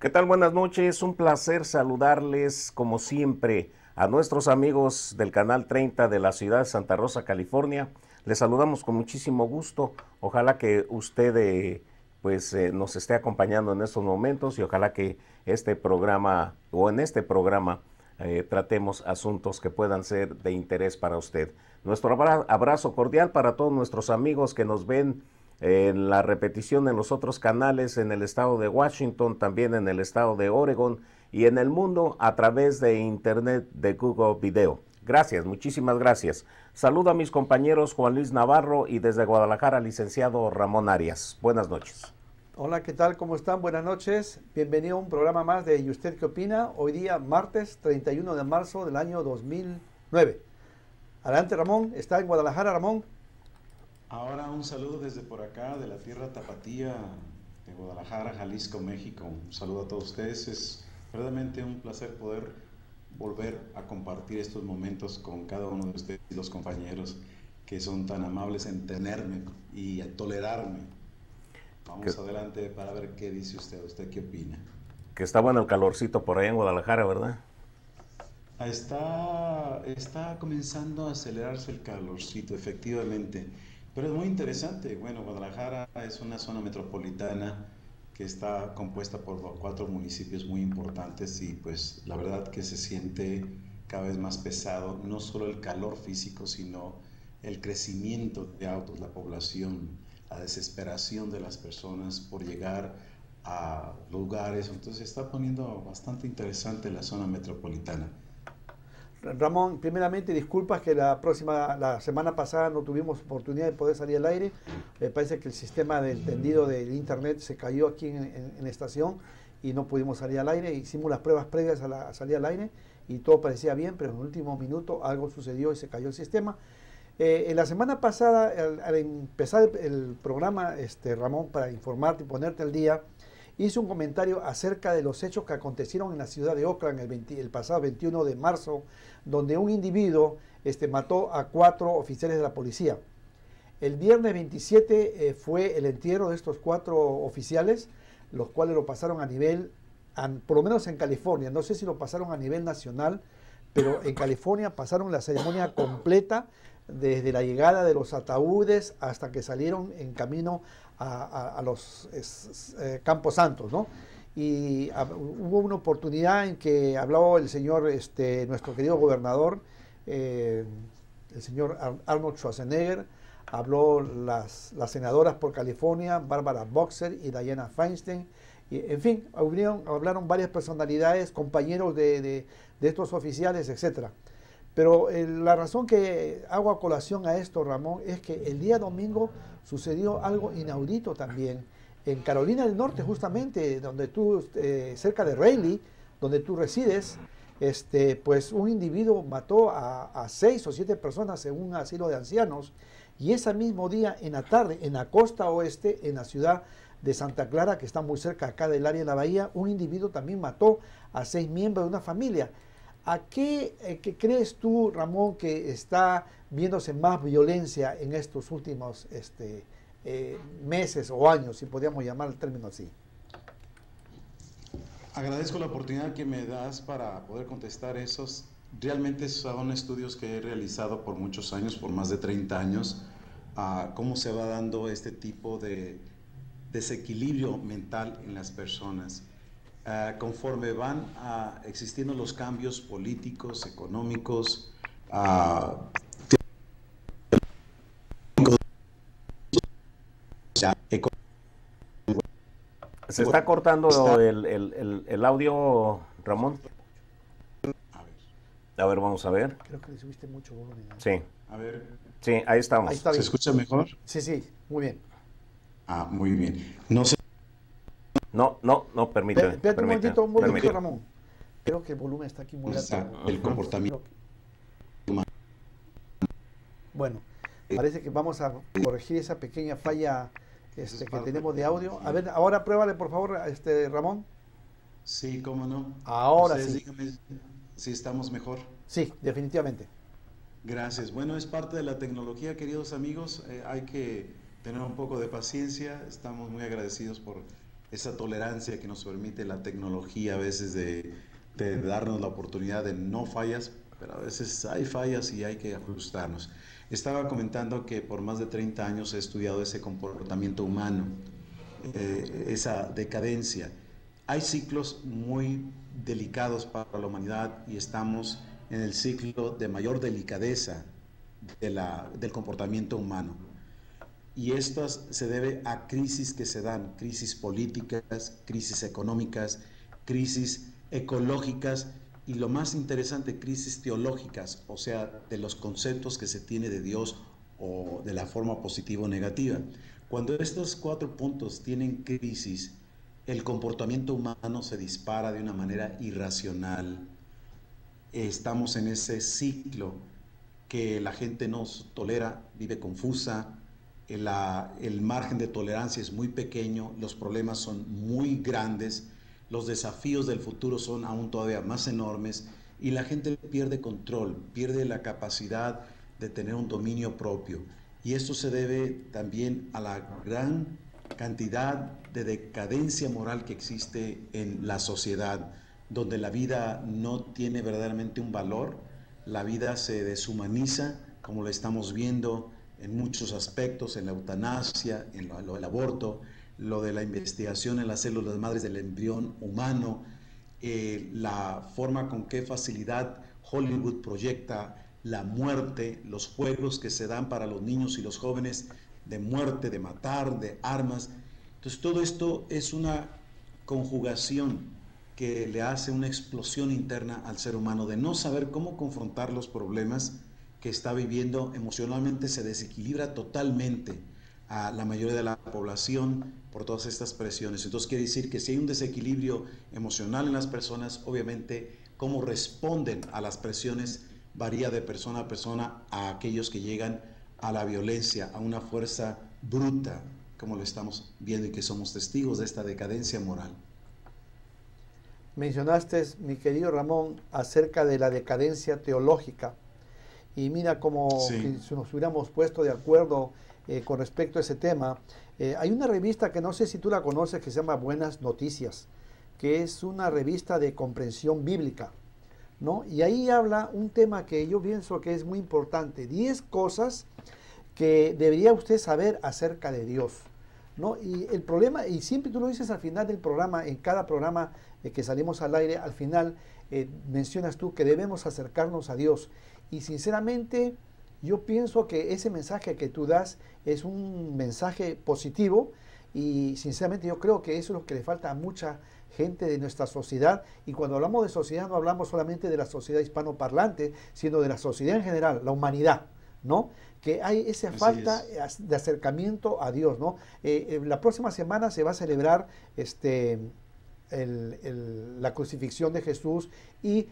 ¿Qué tal? Buenas noches, un placer saludarles como siempre a nuestros amigos del Canal 30 de la ciudad de Santa Rosa, California. Les saludamos con muchísimo gusto. Ojalá que usted nos esté acompañando en estos momentos y ojalá que este programa o en este programa tratemos asuntos que puedan ser de interés para usted. Nuestro abrazo cordial para todos nuestros amigos que nos ven en la repetición en los otros canales en el estado de Washington, también en el estado de Oregon y en el mundo a través de internet de Google Video. Gracias, muchísimas gracias. Saludo a mis compañeros Juan Luis Navarro y desde Guadalajara, licenciado Ramón Arias. Buenas noches. Hola, ¿qué tal? ¿Cómo están? Buenas noches. Bienvenido a un programa más de ¿Y usted qué opina? Hoy día, martes 31 de marzo del año 2009. Adelante, Ramón. ¿Está en Guadalajara, Ramón? Ahora un saludo desde por acá, de la tierra tapatía, de Guadalajara, Jalisco, México. Un saludo a todos ustedes. Es verdaderamente un placer poder volver a compartir estos momentos con cada uno de ustedes y los compañeros que son tan amables en tenerme y a tolerarme. Vamos adelante para ver qué dice usted qué opina. Que está bueno el calorcito por ahí en Guadalajara, ¿verdad? Está comenzando a acelerarse el calorcito, efectivamente. Pero es muy interesante. Bueno, Guadalajara es una zona metropolitana que está compuesta por 4 municipios muy importantes y pues la verdad que se siente cada vez más pesado, no solo el calor físico, sino el crecimiento de autos, la población, la desesperación de las personas por llegar a lugares. Entonces se está poniendo bastante interesante la zona metropolitana. Ramón, primeramente disculpas que la semana pasada no tuvimos oportunidad de poder salir al aire. Me parece que el sistema del tendido del internet se cayó aquí en la estación y no pudimos salir al aire. Hicimos las pruebas previas a salir al aire y todo parecía bien, pero en el último minuto algo sucedió y se cayó el sistema. En la semana pasada, al empezar el programa, Ramón, para informarte y ponerte al día, hice un comentario acerca de los hechos que acontecieron en la ciudad de Oakland el pasado 21 de marzo, donde un individuo mató a 4 oficiales de la policía. El viernes 27 fue el entierro de estos 4 oficiales, los cuales lo pasaron a nivel, por lo menos en California, no sé si lo pasaron a nivel nacional, pero en California pasaron la ceremonia completa desde la llegada de los ataúdes hasta que salieron en camino a los Campos Santos, ¿no? Y hubo una oportunidad en que habló el señor, nuestro querido gobernador, el señor Arnold Schwarzenegger, habló las senadoras por California, Barbara Boxer y Diana Feinstein, y, en fin, hablaron varias personalidades, compañeros de estos oficiales, etcétera. Pero la razón que hago a colación a esto, Ramón, es que el día domingo sucedió algo inaudito también. En Carolina del Norte, justamente, donde tú, cerca de Raleigh, donde tú resides, pues un individuo mató a 6 o 7 personas en un asilo de ancianos. Y ese mismo día, en la tarde, en la costa oeste, en la ciudad de Santa Clara, que está muy cerca acá del área de la bahía, un individuo también mató a 6 miembros de una familia. ¿A qué crees tú, Ramón, que está viéndose más violencia en estos últimos meses o años, si podríamos llamar el término así? Agradezco la oportunidad que me das para poder contestar esos. Realmente son estudios que he realizado por muchos años, por más de 30 años, a cómo se va dando este tipo de desequilibrio mental en las personas. Conforme van existiendo los cambios políticos, económicos, Se está cortando el audio, Ramón. A ver, vamos a ver. Creo que le subiste mucho volumen. Sí. A ver. Sí, ahí estamos. Ahí está ¿Se bien. escucha mejor? Sí, sí, muy bien. Muy bien. No sé. No, permíteme. Espérate un momentito, Permíteme. Ramón. Creo que el volumen está aquí muy alto. El comportamiento. Bueno, parece que vamos a corregir esa pequeña falla que tenemos de audio. A ver, ahora pruébale, por favor, Ramón. Sí, cómo no. Ahora Ustedes sí. díganme si estamos mejor. Sí, definitivamente. Gracias. Bueno, es parte de la tecnología, queridos amigos. Hay que tener un poco de paciencia. Estamos muy agradecidos por esa tolerancia que nos permite la tecnología a veces de darnos la oportunidad de no fallas, pero a veces hay fallas y hay que ajustarnos. Estaba comentando que por más de 30 años he estudiado ese comportamiento humano, esa decadencia. Hay ciclos muy delicados para la humanidad y estamos en el ciclo de mayor delicadeza del comportamiento humano. Y esto se debe a crisis que se dan, crisis políticas, crisis económicas, crisis ecológicas y lo más interesante, crisis teológicas, o sea, de los conceptos que se tiene de Dios o de la forma positiva o negativa. Cuando estos 4 puntos tienen crisis, el comportamiento humano se dispara de una manera irracional. Estamos en ese ciclo que la gente no tolera, vive confusa, el margen de tolerancia es muy pequeño, los problemas son muy grandes, los desafíos del futuro son aún todavía más enormes y la gente pierde control, pierde la capacidad de tener un dominio propio. Y esto se debe también a la gran cantidad de decadencia moral que existe en la sociedad, donde la vida no tiene verdaderamente un valor, la vida se deshumaniza, como lo estamos viendo en muchos aspectos, en la eutanasia, en lo del aborto, lo de la investigación en las células madres del embrión humano, la forma con qué facilidad Hollywood proyecta la muerte, los juegos que se dan para los niños y los jóvenes de muerte, de matar, de armas. Entonces todo esto es una conjugación que le hace una explosión interna al ser humano de no saber cómo confrontar los problemas que está viviendo emocionalmente, se desequilibra totalmente a la mayoría de la población por todas estas presiones. Entonces quiere decir que si hay un desequilibrio emocional en las personas, obviamente cómo responden a las presiones varía de persona a persona, a aquellos que llegan a la violencia, a una fuerza bruta, como lo estamos viendo y que somos testigos de esta decadencia moral. Mencionaste, mi querido Ramón, acerca de la decadencia teológica. Y mira como Sí. si nos hubiéramos puesto de acuerdo con respecto a ese tema. Hay una revista que no sé si tú la conoces que se llama Buenas Noticias, que es una revista de comprensión bíblica, ¿no? Y ahí habla un tema que yo pienso que es muy importante, 10 cosas que debería usted saber acerca de Dios, ¿no? Y el problema, y siempre tú lo dices al final del programa, en cada programa que salimos al aire, al final mencionas tú que debemos acercarnos a Dios. Y sinceramente, yo pienso que ese mensaje que tú das es un mensaje positivo y sinceramente yo creo que eso es lo que le falta a mucha gente de nuestra sociedad. Y cuando hablamos de sociedad no hablamos solamente de la sociedad hispanoparlante, sino de la sociedad en general, la humanidad, ¿no? Que hay esa falta de acercamiento a Dios, ¿no? La próxima semana se va a celebrar la crucifixión de Jesús y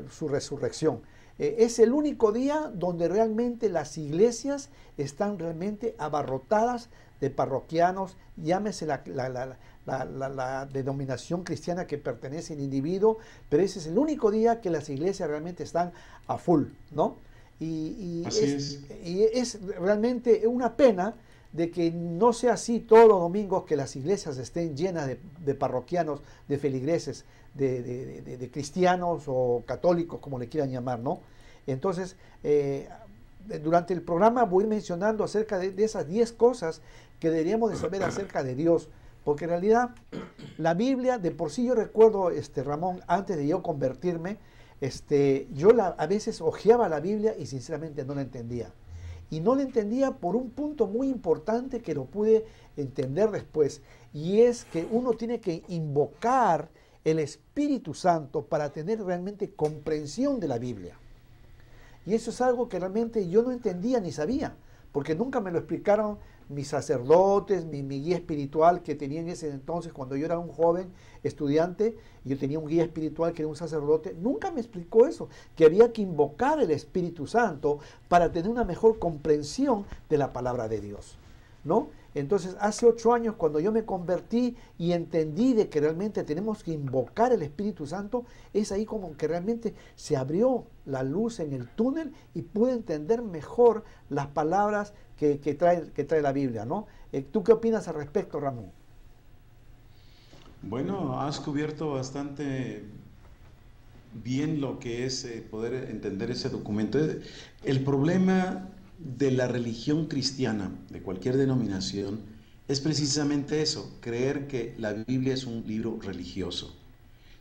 su resurrección. Es el único día donde realmente las iglesias están realmente abarrotadas de parroquianos, llámese la denominación cristiana que pertenece al individuo, pero ese es el único día que las iglesias realmente están a full, ¿no? Y es realmente una pena de que no sea así todos los domingos, que las iglesias estén llenas de parroquianos, de feligreses, de cristianos o católicos, como le quieran llamar, ¿no? Entonces, durante el programa voy a ir mencionando acerca de esas 10 cosas que deberíamos de saber acerca de Dios, porque en realidad la Biblia, de por sí yo recuerdo, Ramón, antes de yo convertirme, yo a veces hojeaba la Biblia y sinceramente no la entendía. Y no la entendía por un punto muy importante que lo pude entender después, y es que uno tiene que invocar el Espíritu Santo para tener realmente comprensión de la Biblia. Y eso es algo que realmente yo no entendía ni sabía, porque nunca me lo explicaron mis sacerdotes, mi guía espiritual que tenía en ese entonces, cuando yo era un joven estudiante, yo tenía un guía espiritual que era un sacerdote, nunca me explicó eso, que había que invocar el Espíritu Santo para tener una mejor comprensión de la palabra de Dios, ¿no? Entonces, hace 8 años, cuando yo me convertí y entendí de que realmente tenemos que invocar el Espíritu Santo, es ahí como que realmente se abrió la luz en el túnel y pude entender mejor las palabras que trae la Biblia, ¿no? ¿Tú qué opinas al respecto, Ramón? Bueno, has cubierto bastante bien lo que es poder entender ese documento. El problema de la religión cristiana, de cualquier denominación, es precisamente eso, creer que la Biblia es un libro religioso.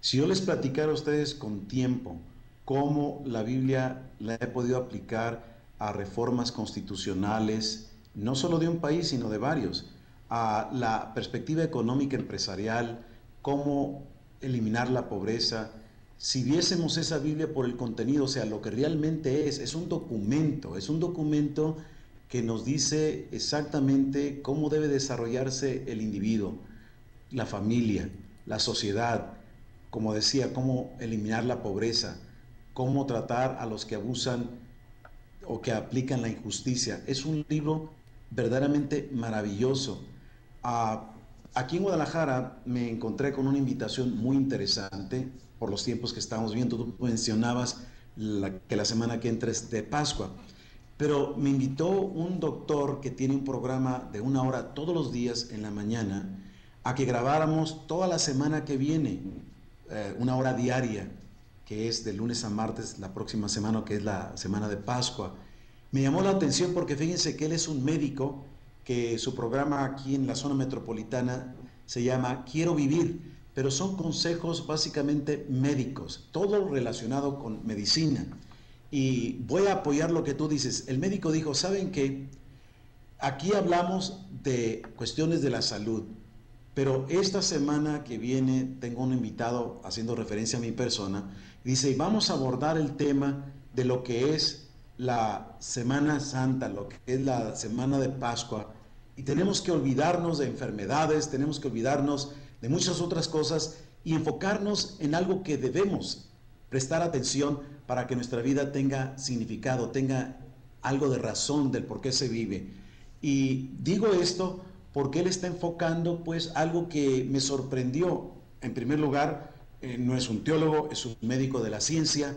Si yo les platicara a ustedes con tiempo cómo la Biblia la he podido aplicar a reformas constitucionales, no solo de un país, sino de varios, a la perspectiva económica empresarial, cómo eliminar la pobreza, si viésemos esa Biblia por el contenido, o sea, lo que realmente es un documento que nos dice exactamente cómo debe desarrollarse el individuo, la familia, la sociedad, como decía, cómo eliminar la pobreza, cómo tratar a los que abusan o que aplican la injusticia. Es un libro verdaderamente maravilloso. Aquí en Guadalajara me encontré con una invitación muy interesante por los tiempos que estamos viendo. Tú mencionabas que la semana que entra es de Pascua, pero me invitó un doctor que tiene un programa de 1 hora todos los días en la mañana a que grabáramos toda la semana que viene, 1 hora diaria, que es de lunes a martes la próxima semana, que es la semana de Pascua. Me llamó la atención porque fíjense que él es un médico, que su programa aquí en la zona metropolitana se llama Quiero Vivir, pero son consejos básicamente médicos, todo relacionado con medicina. Y voy a apoyar lo que tú dices. El médico dijo, ¿saben qué? Aquí hablamos de cuestiones de la salud, pero esta semana que viene tengo un invitado haciendo referencia a mi persona, dice, vamos a abordar el tema de lo que es la Semana Santa, lo que es la Semana de Pascua, y tenemos que olvidarnos de enfermedades, tenemos que olvidarnos de muchas otras cosas y enfocarnos en algo que debemos prestar atención para que nuestra vida tenga significado, tenga algo de razón del por qué se vive. Y digo esto porque él está enfocando pues algo que me sorprendió. En primer lugar, no es un teólogo, es un médico de la ciencia,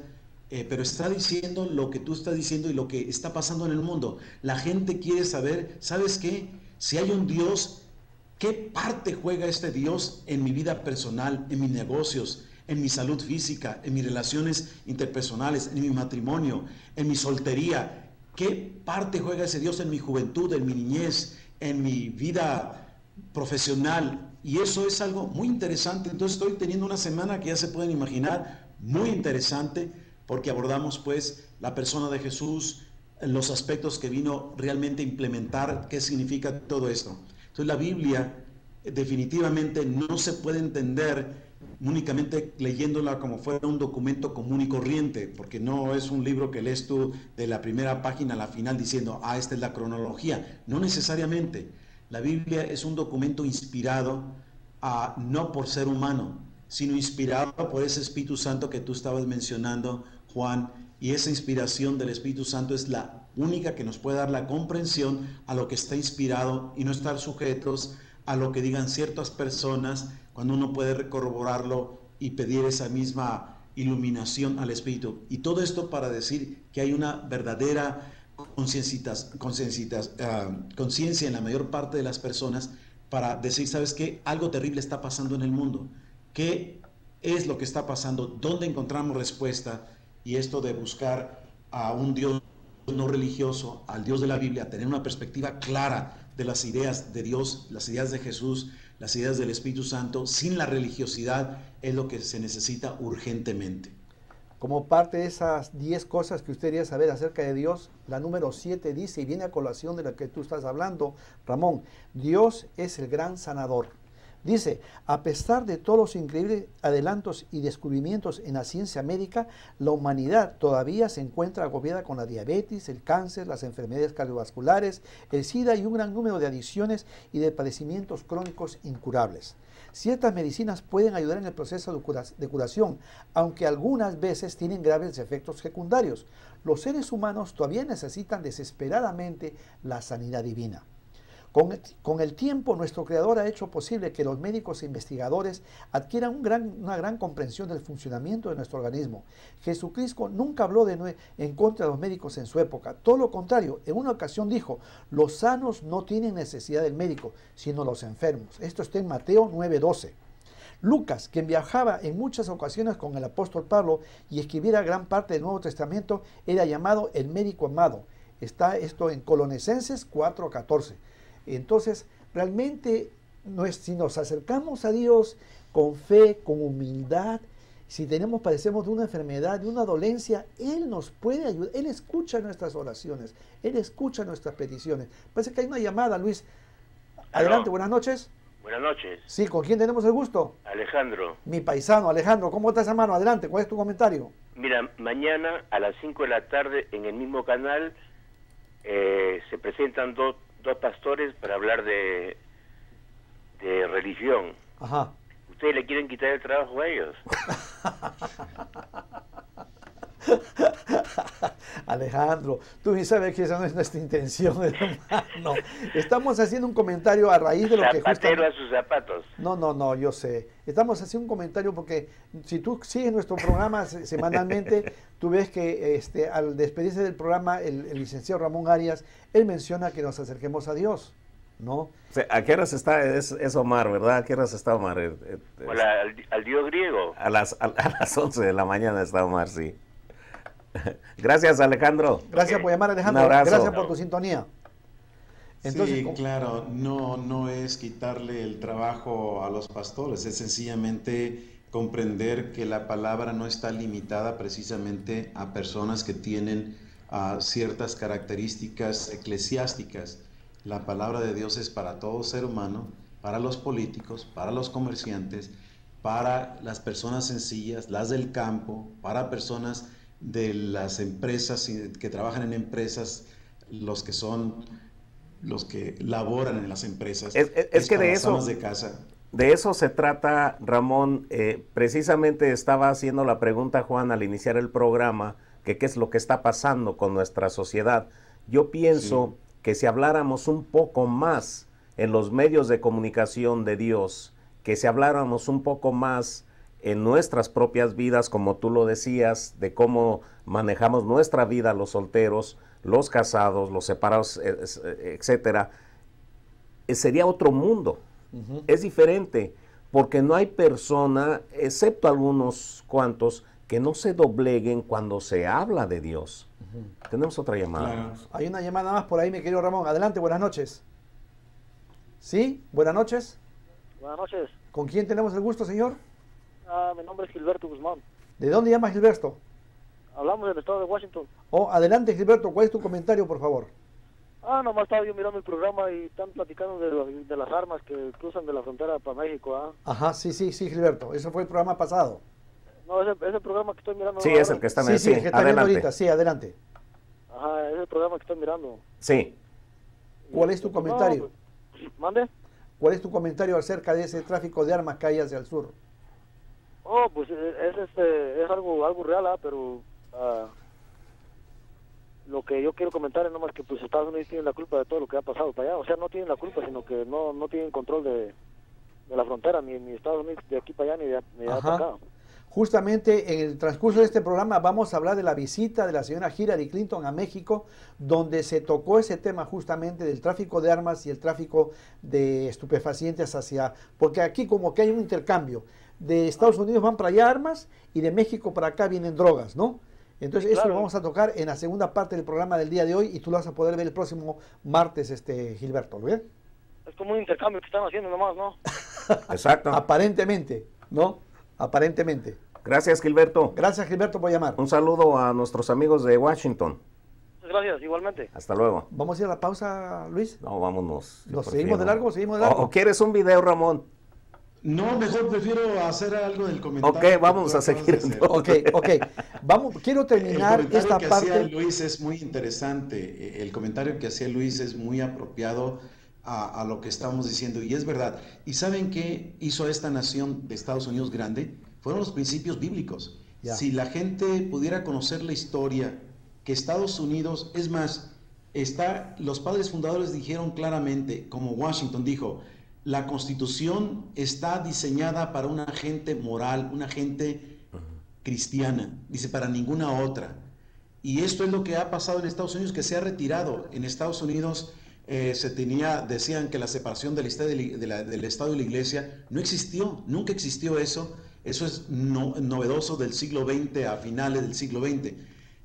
pero está diciendo lo que tú estás diciendo y lo que está pasando en el mundo. La gente quiere saber, ¿sabes qué? Si hay un Dios, ¿qué parte juega este Dios en mi vida personal, en mis negocios, en mi salud física, en mis relaciones interpersonales, en mi matrimonio, en mi soltería? ¿Qué parte juega ese Dios en mi juventud, en mi niñez, en mi vida profesional? Y eso es algo muy interesante. Entonces estoy teniendo una semana que ya se pueden imaginar, muy interesante, porque abordamos pues la persona de Jesús, los aspectos que vino realmente a implementar, qué significa todo esto. Entonces la Biblia definitivamente no se puede entender únicamente leyéndola como fuera un documento común y corriente, porque no es un libro que lees tú de la primera página a la final diciendo, esta es la cronología. No necesariamente. La Biblia es un documento inspirado no por ser humano, sino inspirado por ese Espíritu Santo que tú estabas mencionando, Juan, y esa inspiración del Espíritu Santo es la única que nos puede dar la comprensión a lo que está inspirado y no estar sujetos a lo que digan ciertas personas, cuando uno puede corroborarlo y pedir esa misma iluminación al Espíritu. Y todo esto para decir que hay una verdadera conciencia en la mayor parte de las personas para decir, ¿sabes qué? Algo terrible está pasando en el mundo. ¿Qué es lo que está pasando? ¿Dónde encontramos respuesta? Y esto de buscar a un Dios no religioso, al Dios de la Biblia, tener una perspectiva clara de las ideas de Dios, las ideas de Jesús, las ideas del Espíritu Santo, sin la religiosidad, es lo que se necesita urgentemente. Como parte de esas 10 cosas que usted quería saber acerca de Dios, la número 7 dice, y viene a colación de la que tú estás hablando, Ramón, Dios es el gran sanador. Dice, a pesar de todos los increíbles adelantos y descubrimientos en la ciencia médica, la humanidad todavía se encuentra agobiada con la diabetes, el cáncer, las enfermedades cardiovasculares, el SIDA y un gran número de adicciones y de padecimientos crónicos incurables. Ciertas medicinas pueden ayudar en el proceso de curación, aunque algunas veces tienen graves efectos secundarios. Los seres humanos todavía necesitan desesperadamente la sanidad divina. Con el tiempo, nuestro Creador ha hecho posible que los médicos e investigadores adquieran una gran comprensión del funcionamiento de nuestro organismo. Jesucristo nunca habló en contra de los médicos en su época. Todo lo contrario, en una ocasión dijo, los sanos no tienen necesidad del médico, sino los enfermos. Esto está en Mateo 9:12. Lucas, quien viajaba en muchas ocasiones con el apóstol Pablo y escribiera gran parte del Nuevo Testamento, era llamado el médico amado. Está esto en Colosenses 4:14. Entonces, realmente, si nos acercamos a Dios con fe, con humildad, si padecemos de una enfermedad, de una dolencia, Él nos puede ayudar. Él escucha nuestras oraciones, Él escucha nuestras peticiones. Parece que hay una llamada, Luis. Adelante, Aló. buenas noches. Buenas noches. Sí, ¿con quién tenemos el gusto? Alejandro. Mi paisano, Alejandro. ¿Cómo estás, hermano? Adelante, ¿cuál es tu comentario? Mira, mañana a las 5 de la tarde en el mismo canal se presentan dos pastores para hablar de religión. Ajá. ¿Ustedes le quieren quitar el trabajo a ellos? Alejandro, tú bien sabes que esa no es nuestra intención, hermano. Estamos haciendo un comentario a raíz de lo que Zapatero a sus zapatos. No, yo sé. Estamos haciendo un comentario porque si tú sigues nuestro programa semanalmente, tú ves que al despedirse del programa, el licenciado Ramón Arias, él menciona que nos acerquemos a Dios, ¿no? O sea, ¿a qué horas está? Es Omar, ¿verdad? ¿A qué horas está Omar? Hola, al Dios griego. A las 11 de la mañana está Omar, sí. Gracias, Alejandro. Gracias por llamar, Alejandro. Un abrazo. Gracias por tu sintonía. Entonces, sí, claro, no es quitarle el trabajo a los pastores, es sencillamente comprender que la palabra no está limitada precisamente a personas que tienen ciertas características eclesiásticas. La palabra de Dios es para todo ser humano, para los políticos, para los comerciantes, para las personas sencillas, las del campo, para personas de las empresas que trabajan en empresas, los que laboran en las empresas. Es que de eso, amas de casa. De eso se trata, Ramón. Precisamente estaba haciendo la pregunta, Juan, al iniciar el programa, que qué es lo que está pasando con nuestra sociedad. Yo pienso que si habláramos un poco más en los medios de comunicación de Dios, que si habláramos un poco más en nuestras propias vidas, como tú lo decías, de cómo manejamos nuestra vida los solteros, los casados, los separados, etcétera, sería otro mundo. Es diferente, porque no hay persona, excepto algunos cuantos, que no se dobleguen cuando se habla de Dios. Tenemos otra llamada. Claro. hay una llamada más por ahí, mi querido Ramón. Adelante, buenas noches. ¿Sí? Buenas noches. Buenas noches. ¿Con quién tenemos el gusto, señor? Mi nombre es Gilberto Guzmán. ¿De dónde llama Gilberto? Hablamos del estado de Washington. Oh, adelante, Gilberto. ¿Cuál es tu comentario, por favor? Nomás estaba yo mirando el programa y están platicando de las armas que cruzan de la frontera para México. Ajá, sí, Gilberto. Eso fue el programa pasado. No, ese programa que estoy mirando. Sí, ahora. es el que está Sí, el que está viendo ahorita. Sí, adelante. Ajá, es el programa que estoy mirando. Sí. ¿Cuál es tu comentario? No, pues, ¿mande? ¿Cuál es tu comentario acerca de ese tráfico de armas que hay hacia el sur? Pues es algo real, pero lo que yo quiero comentar es nomás que pues Estados Unidos tiene la culpa de todo lo que ha pasado para allá. O sea, no tienen la culpa, sino que no tienen control de la frontera, ni Estados Unidos de aquí para allá, ni de allá para acá. Justamente en el transcurso de este programa vamos a hablar de la visita de la señora Hillary Clinton a México, donde se tocó ese tema justamente del tráfico de armas y el tráfico de estupefacientes porque aquí como que hay un intercambio. De Estados Unidos van para allá armas y de México para acá vienen drogas, ¿no? Entonces eso lo vamos a tocar en la segunda parte del programa del día de hoy y tú lo vas a poder ver el próximo martes, Gilberto, ¿lo ves? Es como un intercambio que están haciendo nomás, ¿no? Exacto. Aparentemente, ¿no? Aparentemente. Gracias, Gilberto. Gracias, Gilberto, por llamar. Un saludo a nuestros amigos de Washington. Gracias, igualmente. Hasta luego. ¿Vamos a ir a la pausa, Luis? No, vámonos. ¿Nos seguimos de largo? ¿O quieres un video, Ramón? No, mejor prefiero hacer algo del comentario. Ok, vamos a seguir. Ok. Quiero terminar esta que parte. Hacía Luis es muy interesante. El comentario que hacía Luis es muy apropiado a lo que estamos diciendo. Y es verdad. ¿Y saben qué hizo esta nación de Estados Unidos grande? Fueron los principios bíblicos. Ya. Si la gente pudiera conocer la historia, que Estados Unidos, es más, los padres fundadores dijeron claramente, como Washington dijo, la Constitución está diseñada para una gente moral, una gente cristiana, dice, para ninguna otra. Y esto es lo que ha pasado en Estados Unidos, que se ha retirado. En Estados Unidos decían que la separación del Estado y del Estado y la Iglesia no existió, nunca existió eso. Eso es novedoso del siglo XX, a finales del siglo XX.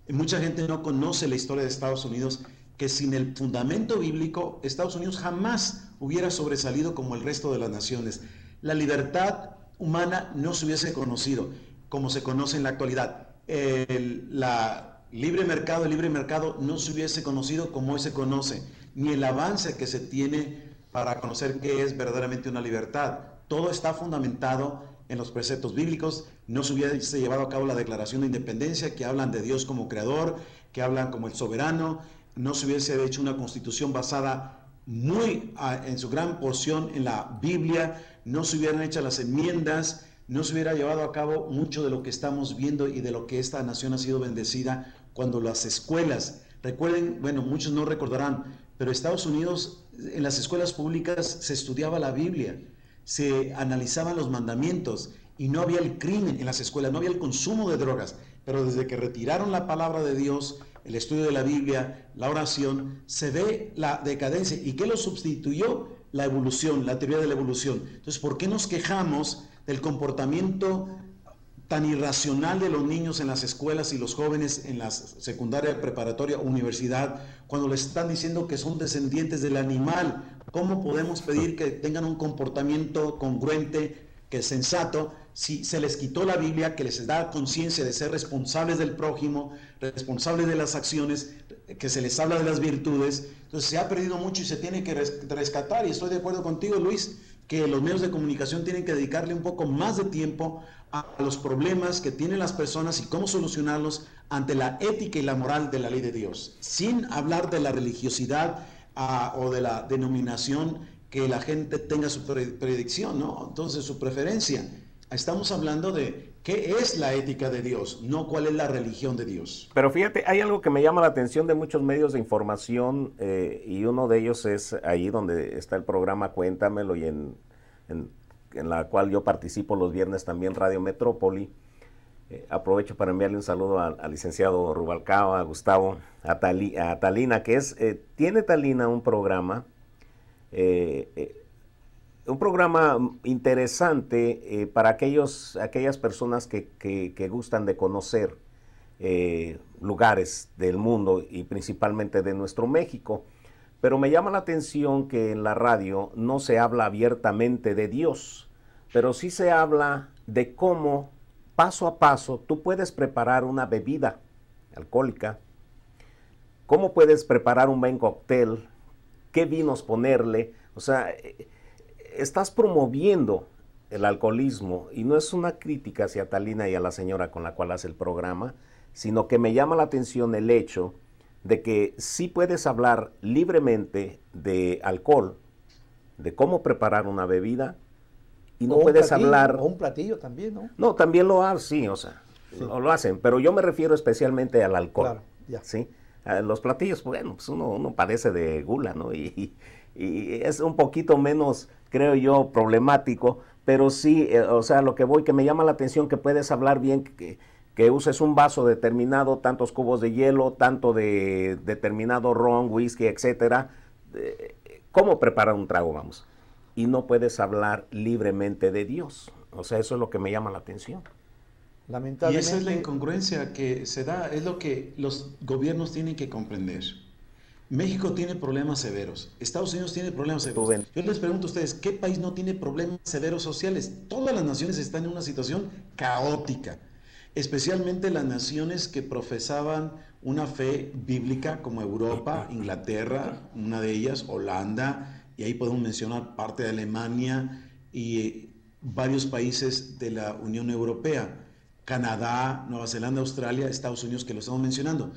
Mucha gente no conoce la historia de Estados Unidos, que sin el fundamento bíblico, Estados Unidos jamás hubiera sobresalido como el resto de las naciones. La libertad humana no se hubiese conocido como se conoce en la actualidad. El libre mercado no se hubiese conocido como hoy se conoce, ni el avance que se tiene para conocer qué es verdaderamente una libertad. Todo está fundamentado en los preceptos bíblicos. No se hubiese llevado a cabo la Declaración de Independencia, que hablan de Dios como creador, que hablan como el soberano. No se hubiese hecho una constitución basada en su gran porción en la Biblia. No se hubieran hecho las enmiendas. No se hubiera llevado a cabo mucho de lo que estamos viendo y de lo que esta nación ha sido bendecida cuando las escuelas, recuerden, bueno, muchos no recordarán, pero Estados Unidos, en las escuelas públicas se estudiaba la Biblia, se analizaban los mandamientos y no había el crimen en las escuelas, no había el consumo de drogas. Pero desde que retiraron la palabra de Dios, el estudio de la Biblia, la oración, se ve la decadencia. ¿Y qué lo sustituyó? La evolución, la teoría de la evolución. Entonces, ¿por qué nos quejamos del comportamiento tan irracional de los niños en las escuelas y los jóvenes en la secundaria, preparatoria, universidad, cuando les están diciendo que son descendientes del animal? ¿Cómo podemos pedir que tengan un comportamiento congruente, que es sensato, si se les quitó la Biblia, que les da conciencia de ser responsables del prójimo, responsables de las acciones, que se les habla de las virtudes? Entonces se ha perdido mucho y se tiene que rescatar, y estoy de acuerdo contigo, Luis, que los medios de comunicación tienen que dedicarle un poco más de tiempo a los problemas que tienen las personas y cómo solucionarlos ante la ética y la moral de la ley de Dios, sin hablar de la religiosidad o de la denominación que la gente tenga su predicción, ¿no? Entonces, su preferencia. Estamos hablando de qué es la ética de Dios, no cuál es la religión de Dios. Pero fíjate, hay algo que me llama la atención de muchos medios de información, y uno de ellos es ahí donde está el programa Cuéntamelo, y en la cual yo participo los viernes también, Radio Metrópoli. Aprovecho para enviarle un saludo al licenciado Rubalcaba, a Gustavo, a Talina, que tiene Talina un programa interesante para aquellas personas que gustan de conocer lugares del mundo y principalmente de nuestro México. Pero me llama la atención que en la radio no se habla abiertamente de Dios, pero sí se habla de cómo paso a paso tú puedes preparar una bebida alcohólica, cómo puedes preparar un buen cóctel, qué vinos ponerle. O sea, estás promoviendo el alcoholismo, y no es una crítica hacia Talina y a la señora con la cual hace el programa, sino que me llama la atención el hecho de que sí puedes hablar libremente de alcohol, de cómo preparar una bebida, y no puedes hablar... O un platillo también, ¿no? No, también lo hacen, sí, o sea, sí. Lo hacen, pero yo me refiero especialmente al alcohol. Claro, ya. ¿Sí? Los platillos, bueno, pues uno padece de gula, ¿no? Y es un poquito menos, creo yo, problemático, pero sí, o sea, lo que voy, que me llama la atención que puedes hablar bien, que uses un vaso determinado, tantos cubos de hielo, tanto de determinado ron, whisky, etcétera. ¿Cómo preparar un trago, vamos? Y no puedes hablar libremente de Dios. O sea, eso es lo que me llama la atención. Lamentablemente. Y esa es la incongruencia que se da, es lo que los gobiernos tienen que comprender. México tiene problemas severos, Estados Unidos tiene problemas severos. Yo les pregunto a ustedes, ¿qué país no tiene problemas severos sociales? Todas las naciones están en una situación caótica, especialmente las naciones que profesaban una fe bíblica como Europa, Inglaterra, una de ellas, Holanda, y ahí podemos mencionar parte de Alemania y varios países de la Unión Europea, Canadá, Nueva Zelanda, Australia, Estados Unidos, que lo estamos mencionando.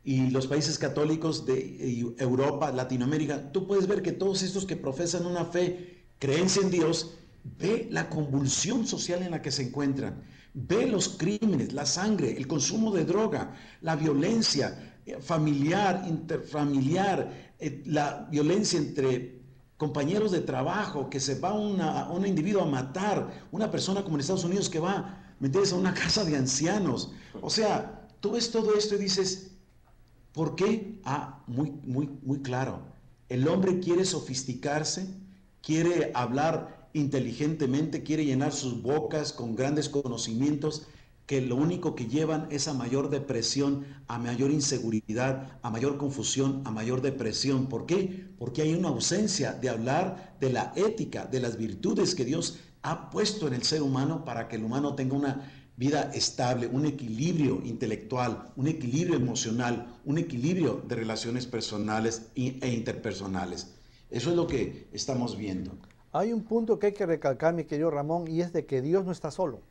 Y los países católicos de Europa, Latinoamérica, tú puedes ver que todos estos que profesan una fe, creencia en Dios, ve la convulsión social en la que se encuentran, ve los crímenes, la sangre, el consumo de droga, la violencia familiar, interfamiliar, la violencia entre compañeros de trabajo, que se va un individuo a matar, una persona como en Estados Unidos que va, ¿me entiendes?, a una casa de ancianos. O sea, tú ves todo esto y dices, ¿por qué? Muy claro. El hombre quiere sofisticarse, quiere hablar inteligentemente, quiere llenar sus bocas con grandes conocimientos, que lo único que llevan es a mayor depresión, a mayor inseguridad, a mayor confusión, a mayor depresión. ¿Por qué? Porque hay una ausencia de hablar de la ética, de las virtudes que Dios ha puesto en el ser humano para que el humano tenga una vida estable, un equilibrio intelectual, un equilibrio emocional, un equilibrio de relaciones personales e interpersonales. Eso es lo que estamos viendo. Hay un punto que hay que recalcar, mi querido Ramón, y es de que Dios no está solo.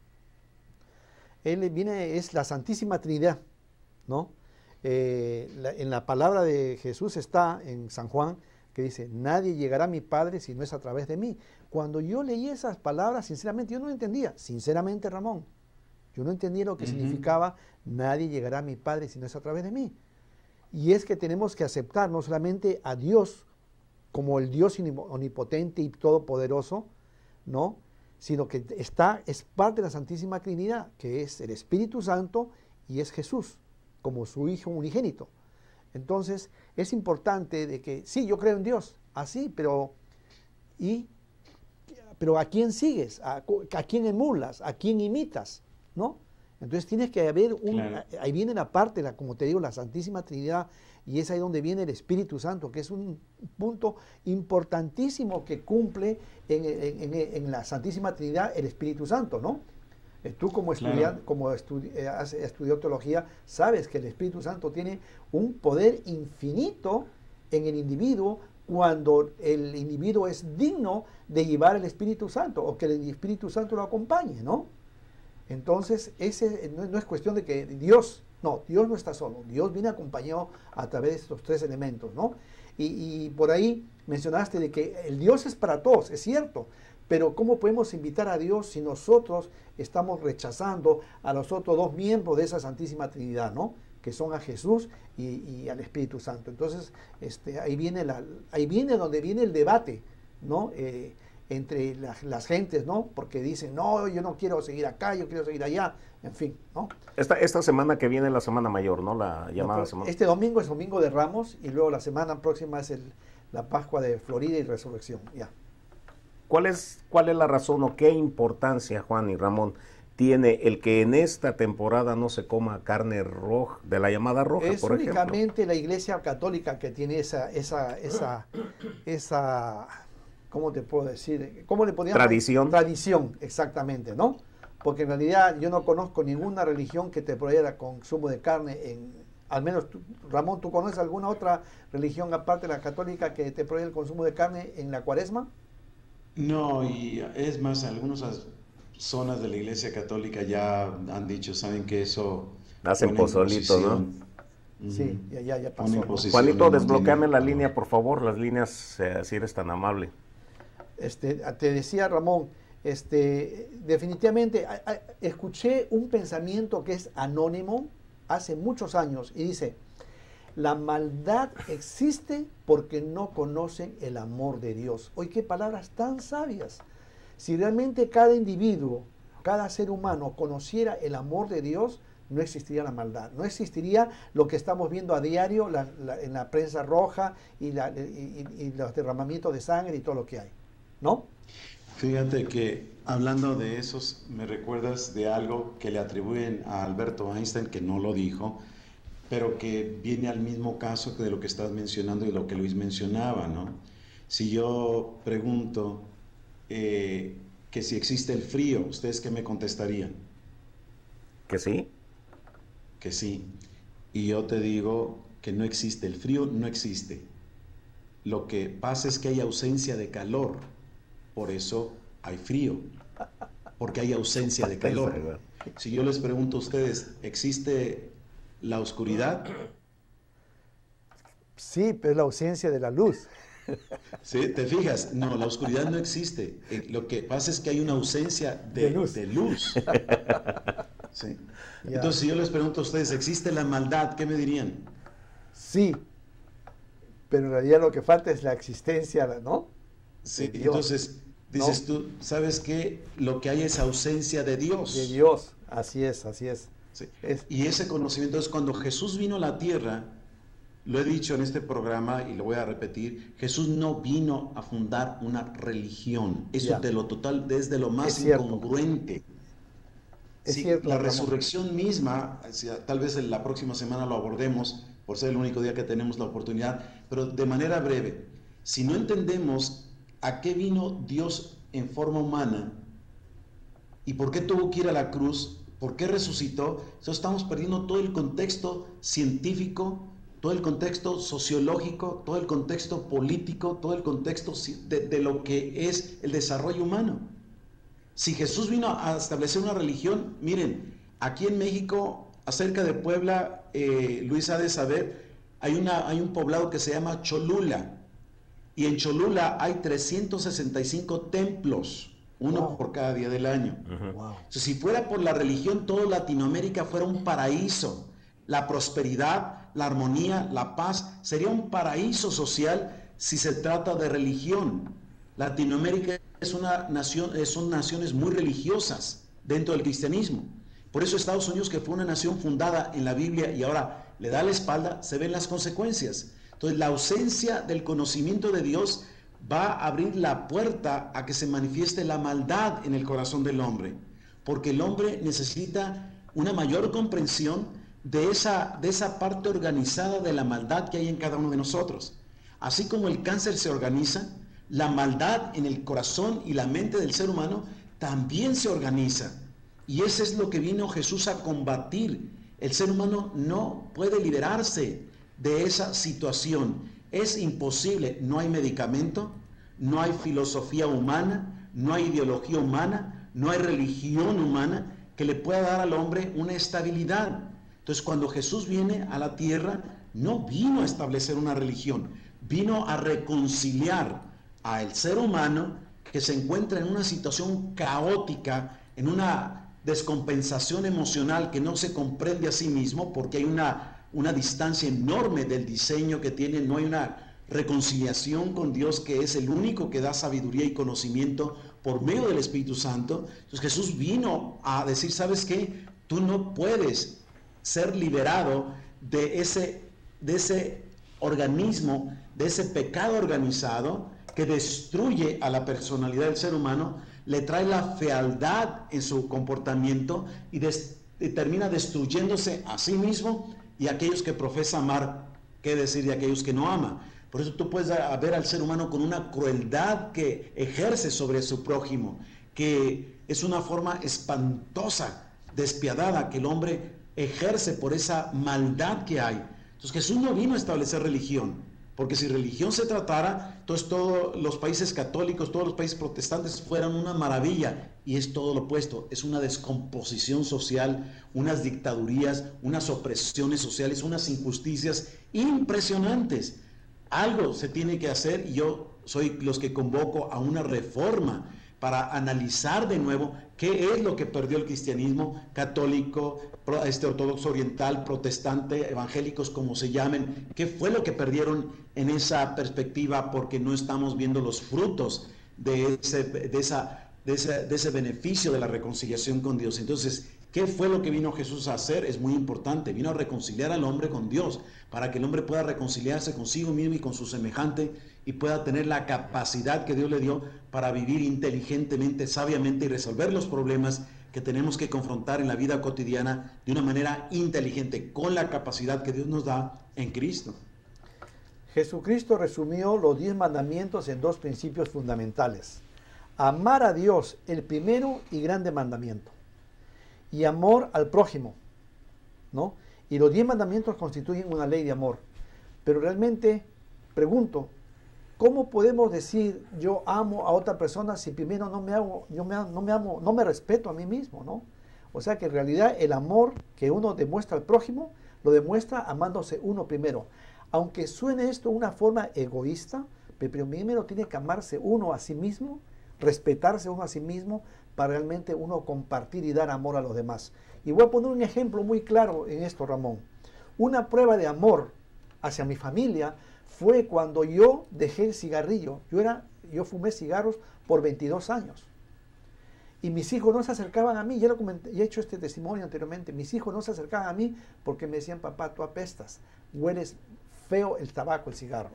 Él viene, es la Santísima Trinidad, ¿no? En la palabra de Jesús está en San Juan, que dice, nadie llegará a mi Padre si no es a través de mí. Cuando yo leí esas palabras, sinceramente, yo no lo entendía. Sinceramente, Ramón, yo no entendía lo que significaba, nadie llegará a mi Padre si no es a través de mí. Y es que tenemos que aceptar no solamente a Dios como el Dios omnipotente y todopoderoso, ¿no?, sino que es parte de la Santísima Trinidad, que es el Espíritu Santo y es Jesús, como su Hijo unigénito. Entonces, es importante de que, sí, yo creo en Dios, así, pero ¿a quién sigues? ¿A quién emulas? ¿A quién imitas? ¿No? Entonces tienes que haber Claro. ahí viene la parte, como te digo, la Santísima Trinidad, y es ahí donde viene el Espíritu Santo, que es un punto importantísimo que cumple en la Santísima Trinidad el Espíritu Santo, ¿no? Tú como estudiante, Claro. has estudiado teología, sabes que el Espíritu Santo tiene un poder infinito en el individuo cuando el individuo es digno de llevar el Espíritu Santo o que el Espíritu Santo lo acompañe, ¿no? Entonces, no es cuestión de que Dios no está solo. Dios viene acompañado a través de estos tres elementos, ¿no? Y por ahí mencionaste de que el Dios es para todos, es cierto, pero ¿cómo podemos invitar a Dios si nosotros estamos rechazando a los otros dos miembros de esa Santísima Trinidad, ¿no?, que son a Jesús y al Espíritu Santo? Entonces, ahí viene donde viene el debate, ¿no?, entre las gentes, ¿no? Porque dicen, no, yo no quiero seguir acá, yo quiero seguir allá, en fin, ¿no? Esta semana que viene es la Semana Mayor, ¿no? La llamada semana. Este domingo es Domingo de Ramos y luego la semana próxima es la Pascua de Florida y Resurrección, ya. ¿Cuál es la razón o qué importancia, Juan y Ramón, tiene el que en esta temporada no se coma carne roja, de la llamada roja, es por ejemplo? Es únicamente la Iglesia Católica que tiene esa ¿cómo te puedo decir? ¿Cómo le podríamos? Tradición, exactamente, ¿no? Porque en realidad yo no conozco ninguna religión que te prohíba el consumo de carne, al menos Ramón, ¿tú conoces alguna otra religión aparte de la católica que te prohíbe el consumo de carne en la Cuaresma? No, y es más, algunas zonas de la Iglesia Católica ya han dicho, saben que eso... Hacen pozolito, ¿no? Sí, ya pasó, ¿no? Juanito, desbloqueame la línea, por favor, las líneas, si eres tan amable. Te decía, Ramón, definitivamente escuché un pensamiento que es anónimo hace muchos años y dice, la maldad existe porque no conocen el amor de Dios. Oye, qué palabras tan sabias. Si realmente cada individuo, cada ser humano conociera el amor de Dios, no existiría la maldad, no existiría lo que estamos viendo a diario en la prensa roja y los derramamientos de sangre y todo lo que hay, ¿no? Fíjate que hablando de esos, me recuerdas de algo que le atribuyen a Alberto Einstein, que no lo dijo, pero que viene al mismo caso de lo que estás mencionando y lo que Luis mencionaba, ¿no? Si yo pregunto que si existe el frío, ¿ustedes qué me contestarían? ¿Que sí? Que sí. Y yo te digo que no existe, el frío no existe. Lo que pasa es que hay ausencia de calor, por eso hay frío, porque hay ausencia de calor. Si yo les pregunto a ustedes, ¿existe la oscuridad? Sí, pero es la ausencia de la luz. ¿Sí? ¿Te fijas? No, la oscuridad no existe. Lo que pasa es que hay una ausencia de luz. ¿Sí? Ya. Entonces, si yo les pregunto a ustedes, ¿existe la maldad? ¿Qué me dirían? Sí, pero en realidad lo que falta es la existencia, ¿no? Sí, De Dios. entonces dices tú, ¿sabes qué? Lo que hay es ausencia de Dios. De Dios, así es. Sí. Y ese conocimiento es cuando Jesús vino a la tierra, Lo he dicho en este programa y lo voy a repetir, Jesús no vino a fundar una religión. Eso de lo total, desde lo más incongruente. Es sí, cierto, la Ramón. resurrección misma, tal vez en la próxima semana lo abordemos, por ser el único día que tenemos la oportunidad, pero de manera breve, si no entendemos a qué vino Dios en forma humana y por qué tuvo que ir a la cruz, por qué resucitó, entonces estamos perdiendo todo el contexto científico, todo el contexto sociológico, todo el contexto político, todo el contexto de lo que es el desarrollo humano. Si Jesús vino a establecer una religión, miren, aquí en México, acerca de Puebla, Luis ha de saber, hay un poblado que se llama Cholula, y en Cholula hay 365 templos, uno por cada día del año. Entonces, si fuera por la religión, toda Latinoamérica fuera un paraíso. La prosperidad, la armonía, la paz, sería un paraíso social si se trata de religión. Latinoamérica es una nación, son naciones muy religiosas dentro del cristianismo. Por eso Estados Unidos, que fue una nación fundada en la Biblia y ahora le da la espalda, se ven las consecuencias. Entonces, la ausencia del conocimiento de Dios va a abrir la puerta a que se manifieste la maldad en el corazón del hombre, porque el hombre necesita una mayor comprensión de esa parte organizada de la maldad que hay en cada uno de nosotros. Así como el cáncer se organiza, la maldad en el corazón y la mente del ser humano también se organiza. Y eso es lo que vino Jesús a combatir. El ser humano no puede liberarse de esa situación. Es imposible. No hay medicamento, no hay filosofía humana, no hay ideología humana, no hay religión humana que le pueda dar al hombre una estabilidad. Entonces, cuando Jesús viene a la tierra, no vino a establecer una religión, vino a reconciliar al ser humano que se encuentra en una situación caótica, en una descompensación emocional, que no se comprende a sí mismo porque hay una distancia enorme del diseño que tiene, no hay una reconciliación con Dios, que es el único que da sabiduría y conocimiento por medio del Espíritu Santo. Entonces Jesús vino a decir, ¿sabes qué? Tú no puedes ser liberado de ese organismo, de ese pecado organizado que destruye a la personalidad del ser humano, le trae la fealdad en su comportamiento y termina destruyéndose a sí mismo y a aquellos que profesa amar, qué decir de aquellos que no ama. Por eso tú puedes ver al ser humano con una crueldad que ejerce sobre su prójimo, que es una forma espantosa, despiadada, que el hombre ejerce por esa maldad que hay. Entonces Jesús no vino a establecer religión, porque si religión se tratara, entonces todos los países católicos, todos los países protestantes fueran una maravilla, y es todo lo opuesto, es una descomposición social, unas dictadurías, unas opresiones sociales, unas injusticias impresionantes. Algo se tiene que hacer, y yo soy los que convoco a una reforma para analizar de nuevo qué es lo que perdió el cristianismo católico, ortodoxo oriental, protestante, evangélicos, como se llamen, qué fue lo que perdieron en esa perspectiva, porque no estamos viendo los frutos de ese beneficio de la reconciliación con Dios. Entonces, ¿qué fue lo que vino Jesús a hacer? Es muy importante. Vino a reconciliar al hombre con Dios, para que el hombre pueda reconciliarse consigo mismo y con su semejante, y pueda tener la capacidad que Dios le dio para vivir inteligentemente, sabiamente, y resolver los problemas que tenemos que confrontar en la vida cotidiana de una manera inteligente, con la capacidad que Dios nos da en Cristo. Jesucristo resumió los 10 mandamientos en 2 principios fundamentales: amar a Dios, el primero y grande mandamiento, y amor al prójimo, ¿no? Y los 10 mandamientos constituyen una ley de amor. Pero realmente, pregunto, ¿cómo podemos decir yo amo a otra persona si primero no me respeto a mí mismo, ¿no? O sea que en realidad el amor que uno demuestra al prójimo, lo demuestra amándose uno primero. Aunque suene esto una forma egoísta, pero primero tiene que amarse uno a sí mismo, respetarse uno a sí mismo, para realmente uno compartir y dar amor a los demás. Y voy a poner un ejemplo muy claro en esto, Ramón. Una prueba de amor hacia mi familia fue cuando yo dejé el cigarrillo. Yo fumé cigarros por 22 años. Y mis hijos no se acercaban a mí. Ya lo comenté, ya he hecho este testimonio anteriormente. Mis hijos no se acercaban a mí porque me decían, papá, tú apestas, hueles feo el tabaco, el cigarro.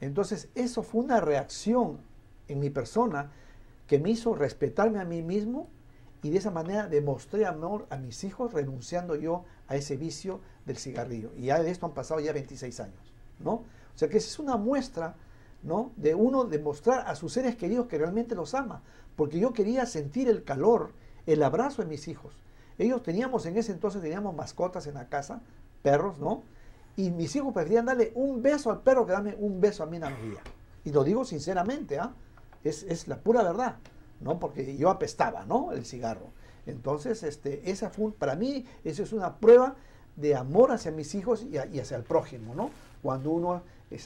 Entonces, eso fue una reacción en mi persona que me hizo respetarme a mí mismo y de esa manera demostré amor a mis hijos renunciando yo a ese vicio del cigarrillo. Y ya de esto han pasado ya 26 años, ¿no? O sea que esa es una muestra, ¿no?, de uno demostrar a sus seres queridos que realmente los ama. Porque yo quería sentir el calor, el abrazo de mis hijos. Ellos en ese entonces teníamos mascotas en la casa, perros, ¿no? Y mis hijos preferían darle un beso al perro que darme un beso a mí en la mejilla. Y lo digo sinceramente, ¿ah? Es la pura verdad, ¿no? Porque yo apestaba, ¿no?, el cigarro. Entonces, esa fue para mí, esa es una prueba de amor hacia mis hijos y hacia el prójimo, ¿no? Cuando uno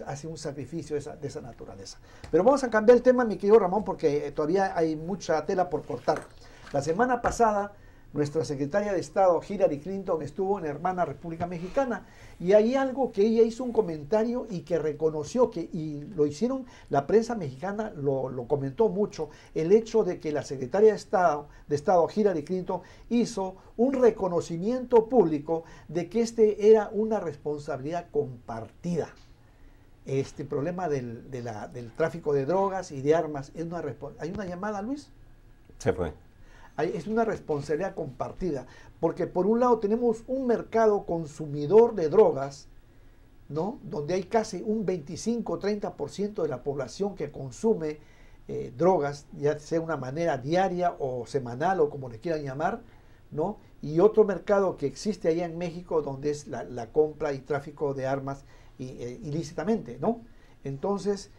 hace un sacrificio de esa naturaleza. Pero vamos a cambiar el tema, mi querido Ramón, porque todavía hay mucha tela por cortar. La semana pasada, nuestra secretaria de Estado, Hillary Clinton, estuvo en Hermana República Mexicana y hay algo que ella hizo un comentario y que reconoció, y lo hicieron, la prensa mexicana lo comentó mucho, el hecho de que la secretaria de Estado, Hillary Clinton, hizo un reconocimiento público de que era una responsabilidad compartida. Este problema del tráfico de drogas y de armas, ¿hay una llamada, Luis? Se fue. Es una responsabilidad compartida, porque por un lado tenemos un mercado consumidor de drogas, ¿no?, donde hay casi un 25-30% de la población que consume drogas, ya sea de una manera diaria o semanal o como le quieran llamar, ¿no?, y otro mercado que existe allá en México donde es la compra y tráfico de armas ilícitamente, ¿no? Entonces,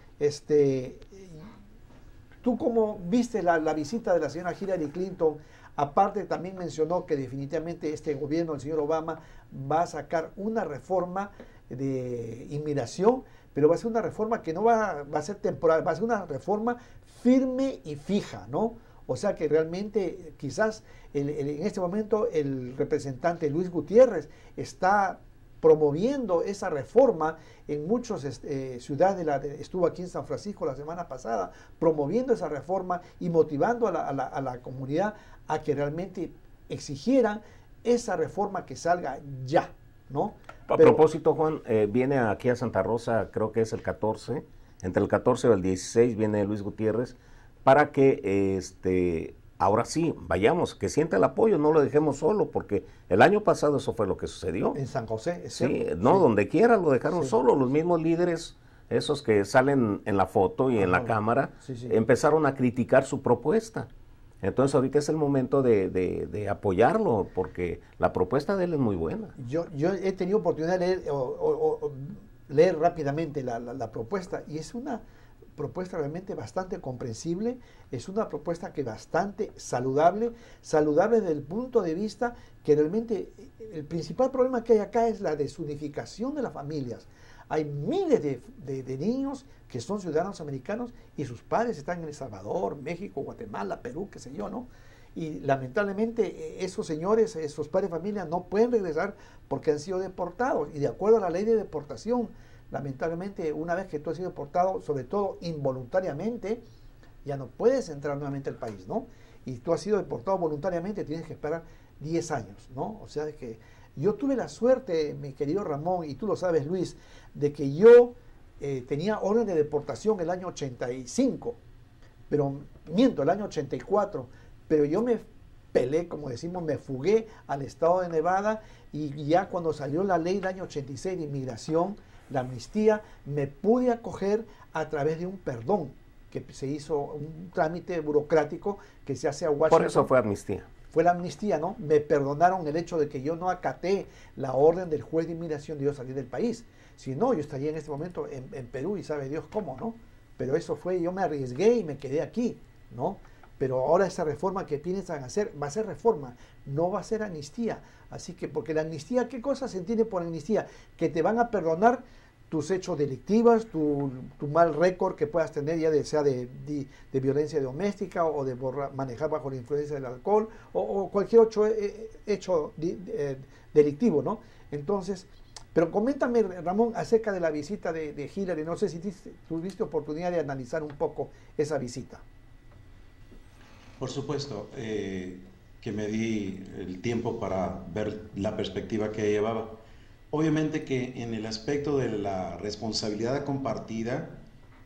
¿tú cómo viste la visita de la señora Hillary Clinton? Aparte, también mencionó que definitivamente este gobierno del señor Obama va a sacar una reforma de inmigración, pero va a ser una reforma que no va a ser temporal, va a ser una reforma firme y fija, ¿no? O sea que realmente quizás en este momento el representante Luis Gutiérrez está promoviendo esa reforma en muchas ciudades, estuvo aquí en San Francisco la semana pasada, promoviendo esa reforma y motivando a la comunidad a que realmente exigieran esa reforma que salga ya, ¿no? A propósito, Juan, viene aquí a Santa Rosa, creo que es el 14, entre el 14 y el 16 viene Luis Gutiérrez, para que ahora sí, vayamos, que sienta el apoyo, no lo dejemos solo, porque el año pasado eso fue lo que sucedió. En San José, ¿es sí, cierto? no, sí, donde quiera lo dejaron sí, solo, los mismos líderes, esos que salen en la foto y en la cámara, empezaron a criticar su propuesta. Entonces ahorita es el momento de apoyarlo, porque la propuesta de él es muy buena. Yo he tenido oportunidad de leer rápidamente la propuesta, y es una propuesta realmente bastante comprensible, es una propuesta que bastante saludable desde el punto de vista que realmente el principal problema que hay acá es la desunificación de las familias. Hay miles de niños que son ciudadanos americanos y sus padres están en El Salvador, México, Guatemala, Perú, qué sé yo, ¿no? Y lamentablemente esos señores, esos padres de familia no pueden regresar porque han sido deportados, y de acuerdo a la ley de deportación, lamentablemente, una vez que tú has sido deportado, sobre todo involuntariamente, ya no puedes entrar nuevamente al país, ¿no? Y tú has sido deportado voluntariamente, tienes que esperar 10 años, ¿no? O sea, que yo tuve la suerte, mi querido Ramón, y tú lo sabes, Luis, de que yo tenía orden de deportación el año 85, pero miento, el año 84, pero yo me pelé, como decimos, me fugué al estado de Nevada, y ya cuando salió la ley del año 86 de inmigración, la amnistía, me pude acoger a través de un perdón que se hizo, un trámite burocrático que se hace a Washington. Por eso fue amnistía. Fue la amnistía, ¿no? Me perdonaron el hecho de que yo no acaté la orden del juez de inmigración de yo salir del país. Si no, yo estaría en este momento en Perú y sabe Dios cómo, ¿no? Pero eso fue, yo me arriesgué y me quedé aquí, ¿no? Pero ahora esa reforma que piensan hacer va a ser reforma, no va a ser amnistía. Así que, porque la amnistía, ¿qué cosa se entiende por amnistía? Que te van a perdonar tus hechos delictivos, tu mal récord que puedas tener, ya sea de violencia doméstica o de manejar bajo la influencia del alcohol o cualquier hecho delictivo, ¿no? Entonces, pero coméntame, Ramón, acerca de la visita de Hillary. No sé si tuviste oportunidad de analizar un poco esa visita. Por supuesto, que me di el tiempo para ver la perspectiva que llevaba. Obviamente que en el aspecto de la responsabilidad compartida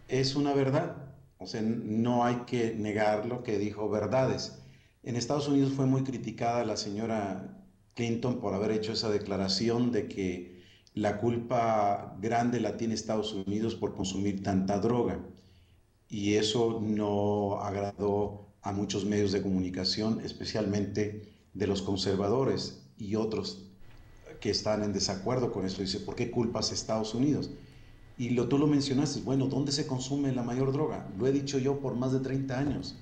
es una verdad, o sea, no hay que negar lo que dijo verdades. En Estados Unidos fue muy criticada la señora Clinton por haber hecho esa declaración de que la culpa grande la tiene Estados Unidos por consumir tanta droga, y eso no agradó a muchos medios de comunicación, especialmente de los conservadores y otros que están en desacuerdo con esto. Dice, ¿por qué culpas a Estados Unidos? Y tú lo mencionaste, bueno, ¿dónde se consume la mayor droga? Lo he dicho yo por más de 30 años.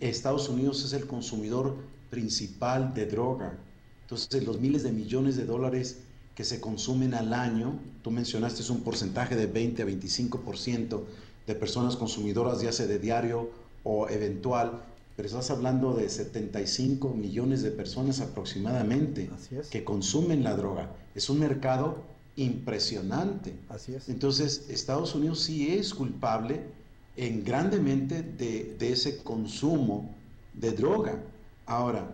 Estados Unidos es el consumidor principal de droga. Entonces, los miles de millones de dólares que se consumen al año, tú mencionaste, es un porcentaje de 20 a 25% de personas consumidoras, ya sea de diario o eventual, pero estás hablando de 75 millones de personas aproximadamente que consumen la droga. Es un mercado impresionante. Así es. Entonces, Estados Unidos sí es culpable grandemente de ese consumo de droga. Ahora,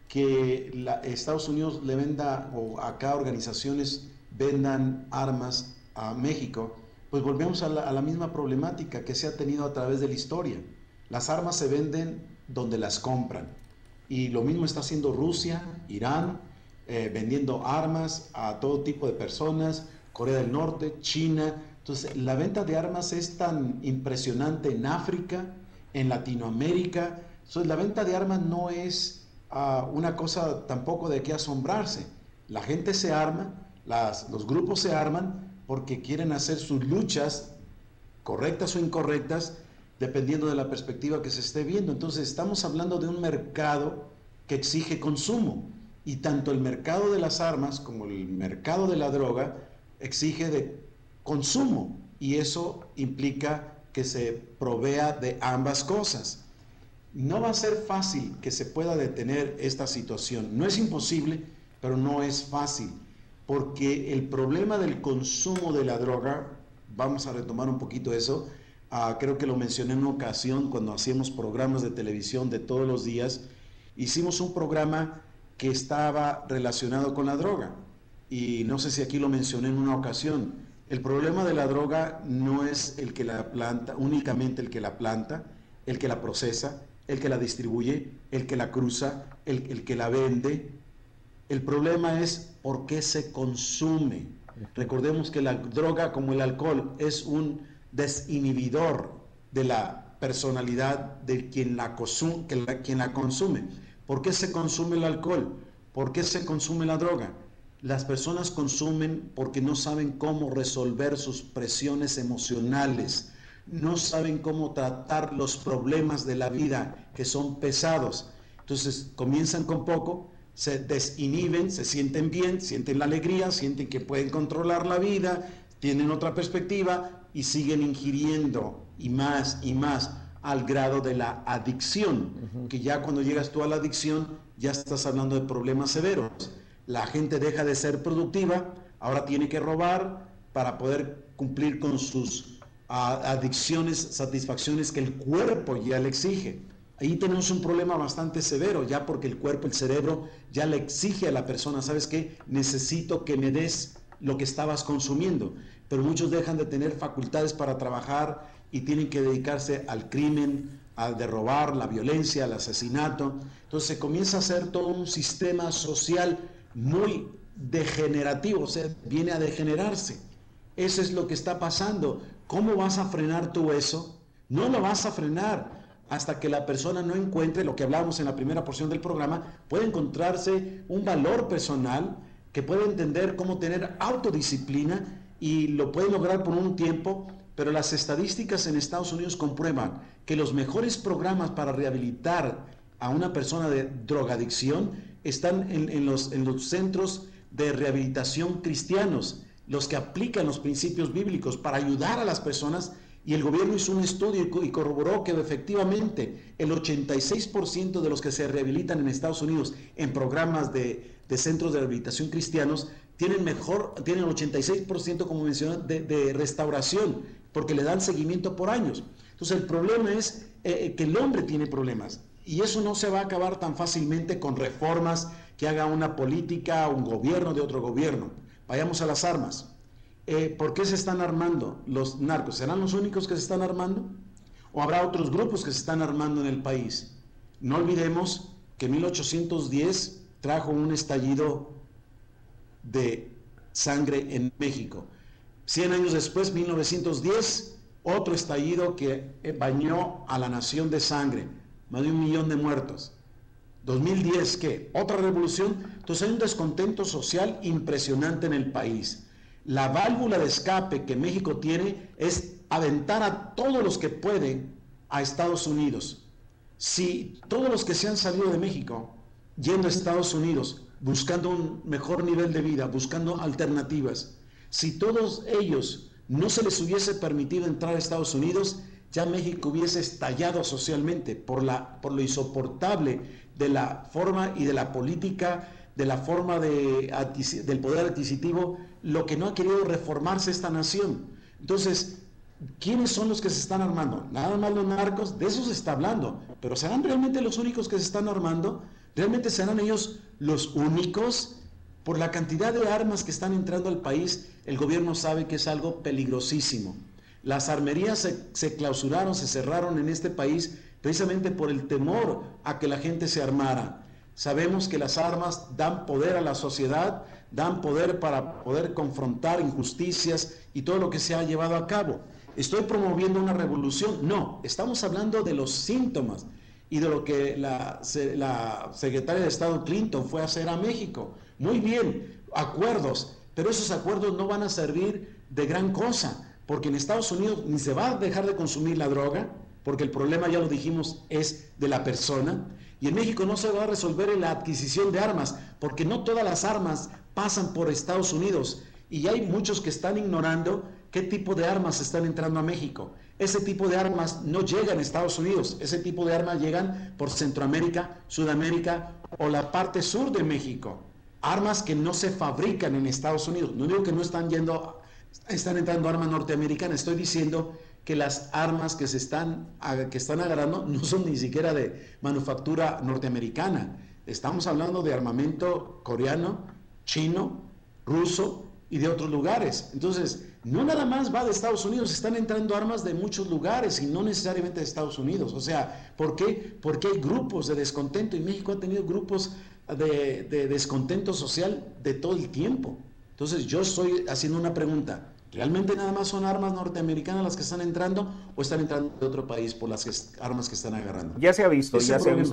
que Estados Unidos le venda, o acá organizaciones vendan armas a México, pues volvemos a la misma problemática que se ha tenido a través de la historia. Las armas se venden donde las compran, y lo mismo está haciendo Rusia, Irán, vendiendo armas a todo tipo de personas, Corea del Norte, China. Entonces, la venta de armas es tan impresionante en África, en Latinoamérica. Entonces, la venta de armas no es una cosa tampoco de qué asombrarse. La gente se arma, los grupos se arman porque quieren hacer sus luchas, correctas o incorrectas, dependiendo de la perspectiva que se esté viendo. Entonces, estamos hablando de un mercado que exige consumo, y tanto el mercado de las armas como el mercado de la droga exige de consumo, y eso implica que se provea de ambas cosas. No va a ser fácil que se pueda detener esta situación. No es imposible, pero no es fácil, porque el problema del consumo de la droga, vamos a retomar un poquito eso, creo que lo mencioné en una ocasión cuando hacíamos programas de televisión de todos los días. Hicimos un programa que estaba relacionado con la droga, y no sé si aquí lo mencioné en una ocasión. El problema de la droga no es el que la planta, únicamente el que la planta, el que la procesa, el que la distribuye, el que la cruza, el que la vende. El problema es por qué se consume. Recordemos que la droga, como el alcohol, es un desinhibidor de la personalidad de quien la consume. ¿Por qué se consume el alcohol? ¿Por qué se consume la droga? Las personas consumen porque no saben cómo resolver sus presiones emocionales, no saben cómo tratar los problemas de la vida que son pesados. Entonces comienzan con poco, se desinhiben, se sienten bien, sienten la alegría, sienten que pueden controlar la vida, tienen otra perspectiva y siguen ingiriendo y más, al grado de la adicción, que ya cuando llegas tú a la adicción ya estás hablando de problemas severos. La gente deja de ser productiva, ahora tiene que robar para poder cumplir con sus adicciones, satisfacciones que el cuerpo ya le exige. Ahí tenemos un problema bastante severo, ya porque el cuerpo, el cerebro, ya le exige a la persona, ¿sabes qué? Necesito que me des lo que estabas consumiendo. Pero muchos dejan de tener facultades para trabajar y tienen que dedicarse al crimen, al de robar, la violencia, al asesinato. Entonces se comienza a hacer todo un sistema social muy degenerativo, o sea, viene a degenerarse. Eso es lo que está pasando. ¿Cómo vas a frenar tú eso? No lo vas a frenar hasta que la persona no encuentre, lo que hablábamos en la primera porción del programa, puede encontrarse un valor personal, que puede entender cómo tener autodisciplina, y lo puede lograr por un tiempo. Pero las estadísticas en Estados Unidos comprueban que los mejores programas para rehabilitar a una persona de drogadicción están en los centros de rehabilitación cristianos, los que aplican los principios bíblicos para ayudar a las personas. Y el gobierno hizo un estudio y corroboró que efectivamente el 86% de los que se rehabilitan en Estados Unidos en programas de centros de rehabilitación cristianos tienen el 86%, como mencioné, de restauración, porque le dan seguimiento por años. Entonces el problema es que el hombre tiene problemas, y eso no se va a acabar tan fácilmente con reformas que haga una política, un gobierno de otro gobierno. Vayamos a las armas. ¿Por qué se están armando los narcos? ¿Serán los únicos que se están armando? ¿O habrá otros grupos que se están armando en el país? No olvidemos que 1810 trajo un estallido de sangre en México. 100 años después, 1910, otro estallido que bañó a la nación de sangre, más de 1 millón de muertos. 2010, ¿qué? Otra revolución. Entonces hay un descontento social impresionante en el país. La válvula de escape que México tiene es aventar a todos los que pueden a Estados Unidos. Si todos los que se han salido de México, yendo a Estados Unidos, buscando un mejor nivel de vida, buscando alternativas, si todos ellos no se les hubiese permitido entrar a Estados Unidos, ya México hubiese estallado socialmente por lo insoportable de la forma y de la política, de la forma del poder adquisitivo, lo que no ha querido reformarse esta nación. Entonces, ¿quiénes son los que se están armando? Nada más los narcos, de eso se está hablando, pero ¿serán realmente los únicos que se están armando? ¿Realmente serán ellos los únicos? Por la cantidad de armas que están entrando al país, el gobierno sabe que es algo peligrosísimo. Las armerías se clausuraron, se cerraron en este país precisamente por el temor a que la gente se armara. Sabemos que las armas dan poder a la sociedad, dan poder para poder confrontar injusticias y todo lo que se ha llevado a cabo. ¿Estoy promoviendo una revolución? No, estamos hablando de los síntomas y de lo que la secretaria de Estado Clinton fue a hacer a México. Muy bien, acuerdos, pero esos acuerdos no van a servir de gran cosa, porque en Estados Unidos ni se va a dejar de consumir la droga, porque el problema, ya lo dijimos, es de la persona, y en México no se va a resolver en la adquisición de armas, porque no todas las armas pasan por Estados Unidos, y hay muchos que están ignorando qué tipo de armas están entrando a México. Ese tipo de armas no llegan a Estados Unidos, ese tipo de armas llegan por Centroamérica, Sudamérica o la parte sur de México. Armas que no se fabrican en Estados Unidos. No digo que no están entrando armas norteamericanas, estoy diciendo que las armas que están agarrando no son ni siquiera de manufactura norteamericana. Estamos hablando de armamento coreano, chino, ruso y de otros lugares. Entonces, no nada más va de Estados Unidos, están entrando armas de muchos lugares y no necesariamente de Estados Unidos. O sea, ¿por qué? Porque hay grupos de descontento y México ha tenido grupos de descontento social de todo el tiempo. Entonces, yo estoy haciendo una pregunta. ¿Realmente nada más son armas norteamericanas las que están entrando o están entrando de otro país por las armas que están agarrando? Ya se ha visto,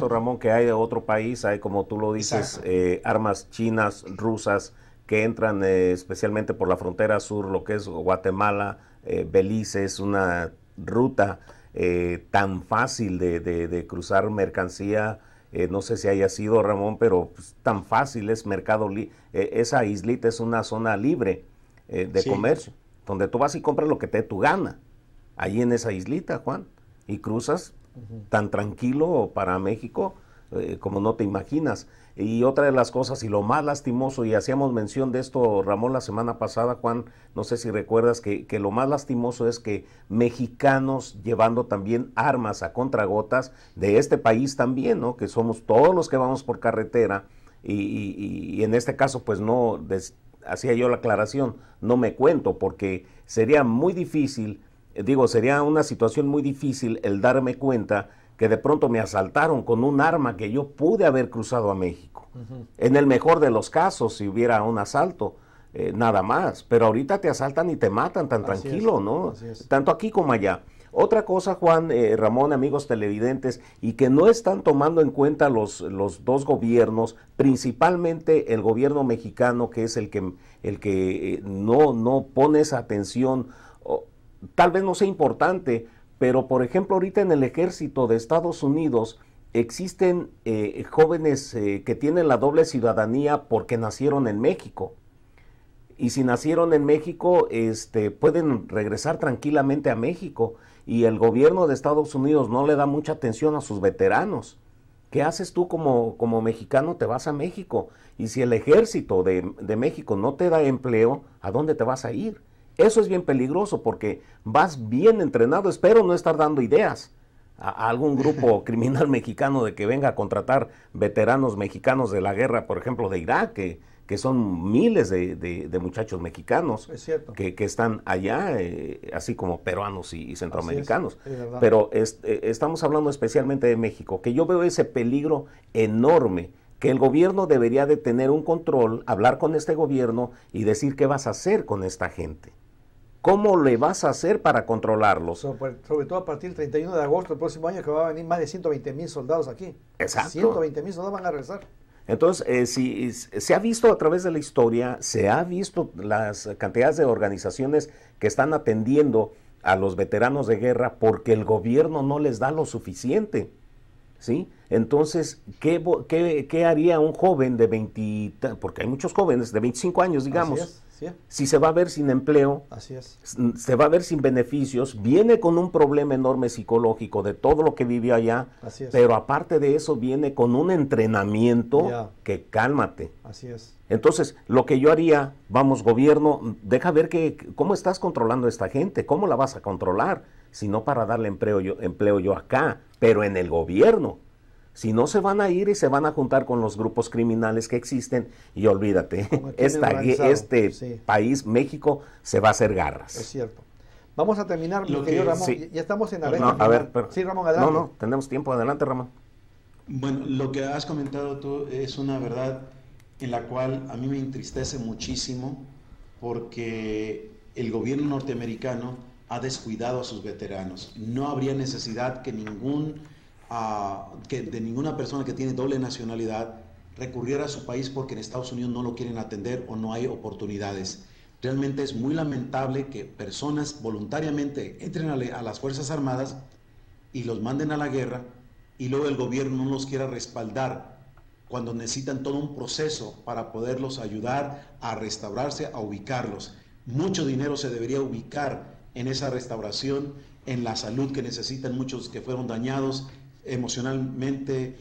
Ramón, que hay de otro país, hay, como tú lo dices, armas chinas, rusas, que entran especialmente por la frontera sur, lo que es Guatemala, Belice. Es una ruta tan fácil de cruzar mercancía. No sé si haya sido, Ramón, pero pues, tan fácil es mercado. Esa islita es una zona libre de comercio, donde tú vas y compras lo que te dé tu gana, ahí en esa islita, Juan, y cruzas tan tranquilo para México como no te imaginas. Y otra de las cosas, y lo más lastimoso, y hacíamos mención de esto, Ramón, la semana pasada, Juan, no sé si recuerdas, que lo más lastimoso es que mexicanos llevando también armas a contragotas de este país también, ¿no? Que somos todos los que vamos por carretera, y en este caso, pues no, hacía yo la aclaración, no me cuento, porque sería muy difícil, sería una situación muy difícil el darme cuenta que de pronto me asaltaron con un arma que yo pude haber cruzado a México. En el mejor de los casos, si hubiera un asalto, nada más. Pero ahorita te asaltan y te matan tan tranquilo, ¿no? Tanto aquí como allá. Otra cosa, Juan, Ramón, amigos televidentes, y que no están tomando en cuenta los dos gobiernos, principalmente el gobierno mexicano, que es el que no pone esa atención, tal vez no sea importante, pero por ejemplo ahorita en el ejército de Estados Unidos existen jóvenes que tienen la doble ciudadanía porque nacieron en México. Y si nacieron en México, pueden regresar tranquilamente a México. Y el gobierno de Estados Unidos no le da mucha atención a sus veteranos. ¿Qué haces tú como mexicano? Te vas a México. Y si el ejército de México no te da empleo, ¿a dónde te vas a ir? Eso es bien peligroso porque vas bien entrenado. Espero no estar dando ideas, a algún grupo criminal mexicano de que venga a contratar veteranos mexicanos de la guerra, por ejemplo, de Irak, que son miles de muchachos mexicanos que están allá, así como peruanos y centroamericanos. Es verdad. Pero estamos hablando especialmente de México, que yo veo ese peligro enorme, que el gobierno debería de tener un control, hablar con este gobierno y decir qué vas a hacer con esta gente. ¿Cómo le vas a hacer para controlarlos? Sobre todo a partir del 31 de agosto del próximo año, que va a venir más de 120,000 soldados aquí. Exacto. 120,000 soldados van a regresar. Entonces, si se ha visto a través de la historia, se ha visto las cantidades de organizaciones que están atendiendo a los veteranos de guerra porque el gobierno no les da lo suficiente, ¿sí? Entonces, ¿qué haría un joven de 20, porque hay muchos jóvenes de 25 años, digamos, Así es, sí. Si se va a ver sin empleo, Así es. se va a ver sin beneficios, viene con un problema enorme psicológico de todo lo que vivió allá, Así es. pero aparte de eso viene con un entrenamiento que cálmate. Así es. Entonces, lo que yo haría, vamos, gobierno, deja ver cómo estás controlando a esta gente, cómo la vas a controlar, si no para darle empleo yo acá, pero en el gobierno. Si no, se van a ir y se van a juntar con los grupos criminales que existen y olvídate, este país, México, se va a hacer garras. Es cierto. Vamos a terminar, mi querido Ramón. Sí. Ya estamos en la recta final. Sí, Ramón, adelante. No, tenemos tiempo. Adelante, Ramón. Bueno, lo que has comentado tú es una verdad en la cual a mí me entristece muchísimo porque el gobierno norteamericano ha descuidado a sus veteranos. No habría necesidad que de ninguna persona que tiene doble nacionalidad recurriera a su país porque en Estados Unidos no lo quieren atender o no hay oportunidades. Realmente es muy lamentable que personas voluntariamente entren a las Fuerzas Armadas y los manden a la guerra y luego el gobierno no los quiera respaldar cuando necesitan todo un proceso para poderlos ayudar a restaurarse, a ubicarlos. Mucho dinero se debería ubicar en esa restauración, en la salud que necesitan muchos que fueron dañados emocionalmente,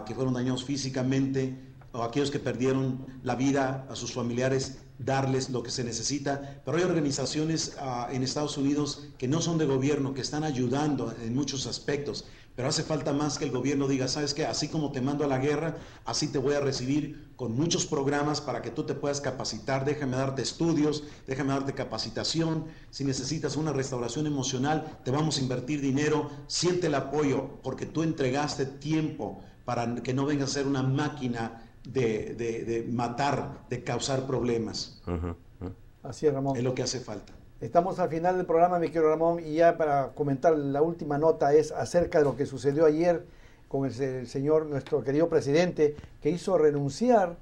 que fueron dañados físicamente, o aquellos que perdieron la vida, a sus familiares, darles lo que se necesita. Pero hay organizaciones en Estados Unidos que no son de gobierno, que están ayudando en muchos aspectos, pero hace falta más que el gobierno diga, ¿sabes qué? Así como te mando a la guerra, así te voy a recibir con muchos programas para que tú te puedas capacitar, déjame darte estudios, déjame darte capacitación, si necesitas una restauración emocional, te vamos a invertir dinero, siente el apoyo, porque tú entregaste tiempo para que no venga a ser una máquina de matar, de causar problemas. Así es, Ramón. Es lo que hace falta. Estamos al final del programa, mi querido Ramón, y ya para comentar la última nota es acerca de lo que sucedió ayer con el señor, nuestro querido presidente, que hizo renunciar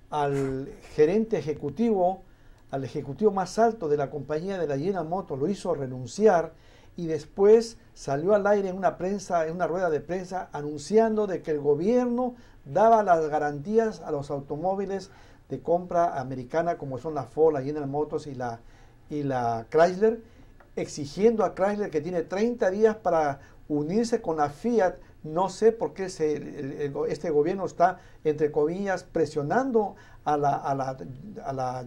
al gerente ejecutivo, al ejecutivo más alto de la compañía de la General Motors, lo hizo renunciar y después salió al aire en una rueda de prensa anunciando de que el gobierno daba las garantías a los automóviles de compra americana como son la Ford, la General Motors y la Chrysler, exigiendo a Chrysler que tiene 30 días para unirse con la Fiat. No sé por qué este gobierno está, entre comillas, presionando a la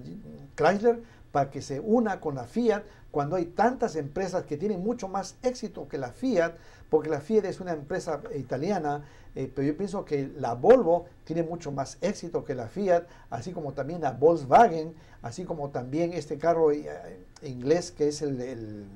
Chrysler para que se una con la Fiat, cuando hay tantas empresas que tienen mucho más éxito que la Fiat, porque la Fiat es una empresa italiana, pero yo pienso que la Volvo tiene mucho más éxito que la Fiat, así como también la Volkswagen, así como también este carro inglés que es el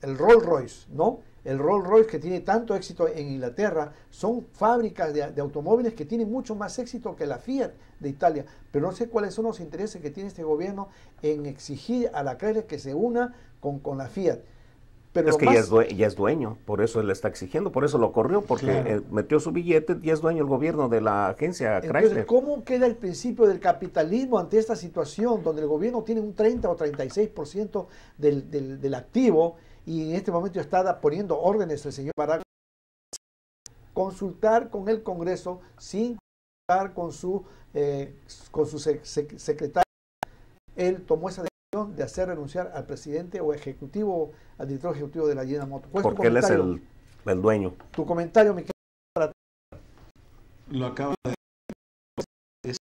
Rolls Royce, ¿no? El Rolls Royce, que tiene tanto éxito en Inglaterra, son fábricas de automóviles que tienen mucho más éxito que la Fiat de Italia. Pero no sé cuáles son los intereses que tiene este gobierno en exigir a la Chrysler que se una con la Fiat. Pero es que ya es dueño, por eso él está exigiendo, por eso lo corrió, porque metió su billete y es dueño el gobierno de la agencia Chrysler. Entonces, ¿cómo queda el principio del capitalismo ante esta situación donde el gobierno tiene un 30 o 36% del activo y en este momento está poniendo órdenes el señor Barack? Consultar con el Congreso sin consultar con su secretario. Él tomó esa decisión de hacer renunciar al presidente o ejecutivo, al director ejecutivo de la General Motors. Porque él es el dueño. Tu comentario, mi querido. Lo acaba de decir, es